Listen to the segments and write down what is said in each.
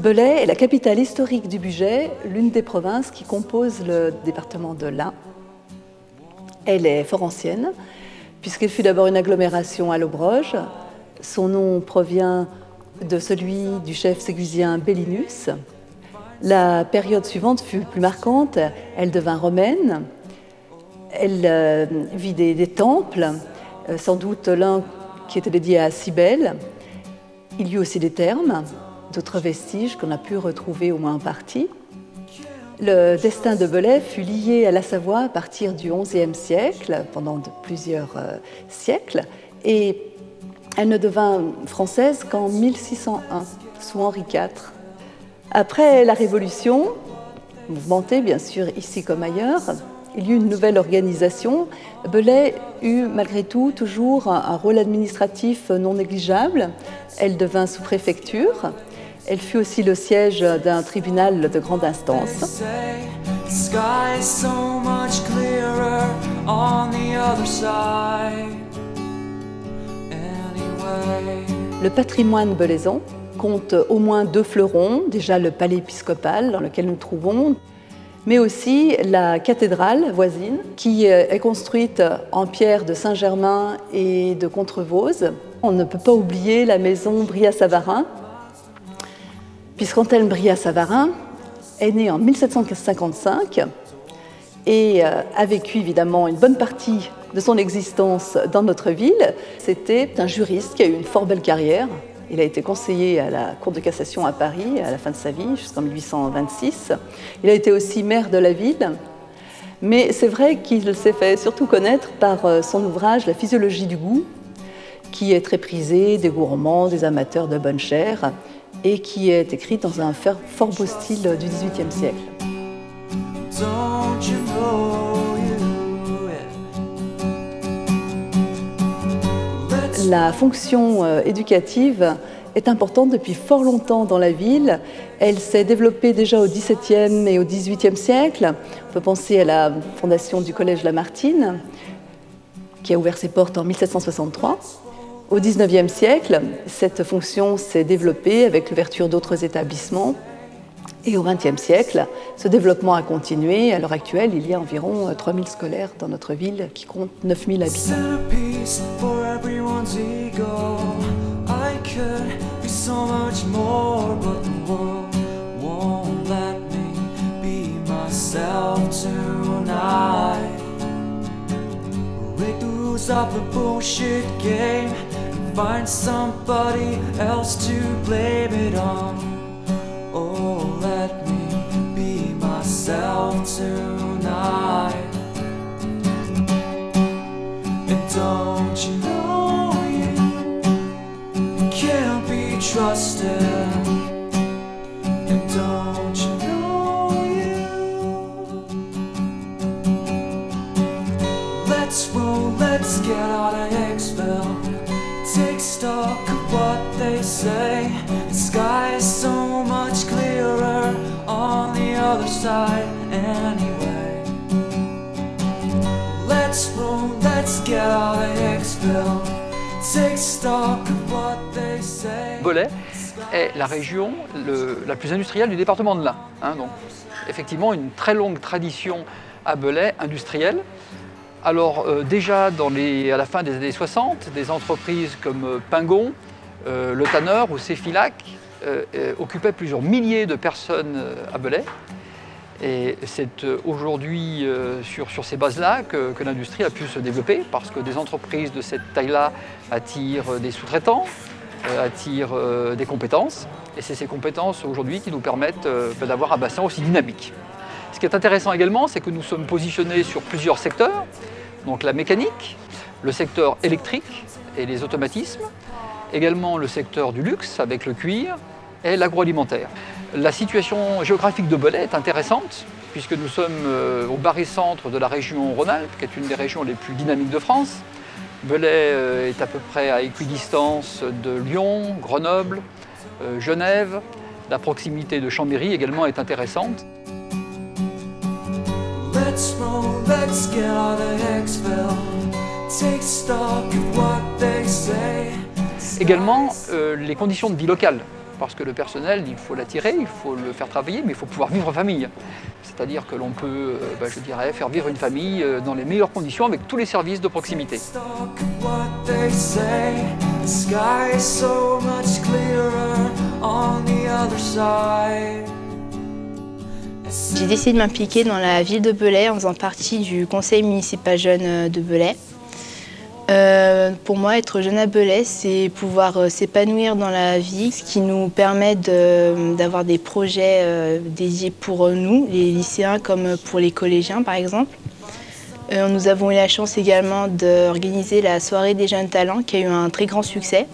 Belay est la capitale historique du Bugey, l'une des provinces qui composent le département de l'Ain. Elle est fort ancienne, puisqu'elle fut d'abord une agglomération à l'Aubroge. Son nom provient de celui du chef ségusien Bellinus. La période suivante fut plus marquante, elle devint romaine. Elle vit des temples, sans doute l'un qui était dédié à Cybèle. Il y eut aussi des thermes, d'autres vestiges qu'on a pu retrouver au moins en partie. Le destin de Belay fut lié à la Savoie à partir du XIe siècle, pendant plusieurs siècles, et elle ne devint française qu'en 1601, sous Henri IV. Après la Révolution, mouvementée bien sûr ici comme ailleurs, il y eut une nouvelle organisation. Belay eut malgré tout toujours un rôle administratif non négligeable. Elle devint sous-préfecture. Elle fut aussi le siège d'un tribunal de grande instance. Le patrimoine belaysan compte au moins 2 fleurons, déjà le palais épiscopal dans lequel nous nous trouvons, mais aussi la cathédrale voisine qui est construite en pierre de Saint-Germain et de Contrevose. On ne peut pas oublier la maison Brillat-Savarin, puisqu'Antelme Brillat-Savarin est né en 1755 et a vécu évidemment une bonne partie de son existence dans notre ville. C'était un juriste qui a eu une fort belle carrière. Il a été conseiller à la Cour de cassation à Paris à la fin de sa vie, jusqu'en 1826. Il a été aussi maire de la ville. Mais c'est vrai qu'il s'est fait surtout connaître par son ouvrage « La physiologie du goût », qui est très prisé des gourmands, des amateurs de bonne chair, et qui est écrit dans un fort beau style du XVIIIe siècle. La fonction éducative est importante depuis fort longtemps dans la ville. Elle s'est développée déjà au XVIIe et au XVIIIe siècle. On peut penser à la fondation du Collège Lamartine, qui a ouvert ses portes en 1763. Au XIXe siècle, cette fonction s'est développée avec l'ouverture d'autres établissements. Et au XXe siècle, ce développement a continué. À l'heure actuelle, il y a environ 3000 scolaires dans notre ville qui compte 9000 habitants. Find somebody else to blame it on. Oh, let me be myself tonight. And don't you know you can't be trusted? And don't you know you? Let's roll, let's get out of Hicksville. Take stock of what they say. The sky is so much clearer on the other side anyway. Let's roll, let's get out of Hicksville. Take stock of what they say. Belay est la région la plus industrielle du département de l'Ain. Donc, effectivement, une très longue tradition à Belay industrielle. Alors déjà à la fin des années 60, des entreprises comme Pingon, Le Tanneur ou Céfilac occupaient plusieurs milliers de personnes à Belay. Et c'est aujourd'hui sur ces bases-là que l'industrie a pu se développer, parce que des entreprises de cette taille-là attirent des sous-traitants, attirent des compétences. Et c'est ces compétences aujourd'hui qui nous permettent d'avoir un bassin aussi dynamique. Ce qui est intéressant également, c'est que nous sommes positionnés sur plusieurs secteurs, donc la mécanique, le secteur électrique et les automatismes, également le secteur du luxe avec le cuir et l'agroalimentaire. La situation géographique de Belay est intéressante puisque nous sommes au barycentre de la région Rhône-Alpes, qui est une des régions les plus dynamiques de France. Belay est à peu près à équidistance de Lyon, Grenoble, Genève. La proximité de Chambéry également est intéressante. Let's roll, let's get out of Hicksville. Take stock of what they say. Également, les conditions de vie locales parce que le personnel, il faut l'attirer, il faut le faire travailler, mais il faut pouvoir vivre en famille. C'est-à-dire que l'on peut, je dirais, faire vivre une famille dans les meilleures conditions avec tous les services de proximité. J'ai décidé de m'impliquer dans la ville de Belay en faisant partie du conseil municipal jeune de Belay. Pour moi, être jeune à Belay, c'est pouvoir s'épanouir dans la vie, ce qui nous permet d'avoir des projets dédiés pour nous, les lycéens, comme pour les collégiens par exemple. Nous avons eu la chance également d'organiser la soirée des jeunes talents qui a eu un très grand succès.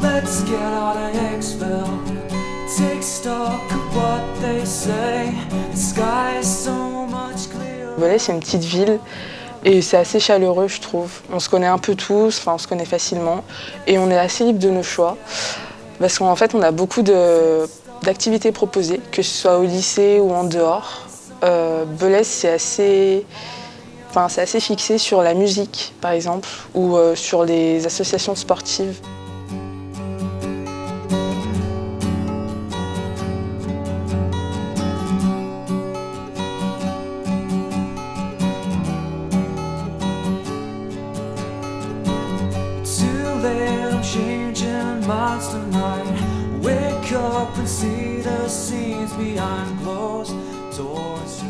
Let's get out of Hicksville. Take stock of what they say. The sky is so much clearer. Belay, c'est une petite ville et c'est assez chaleureux, je trouve. On se connaît un peu tous, enfin on se connaît facilement et on est assez libre de nos choix parce qu'en fait on a beaucoup d'activités proposées, que ce soit au lycée ou en dehors. Belay, c'est assez fixé sur la musique, par exemple, ou sur les associations sportives. Wake up and see the scenes behind closed doors.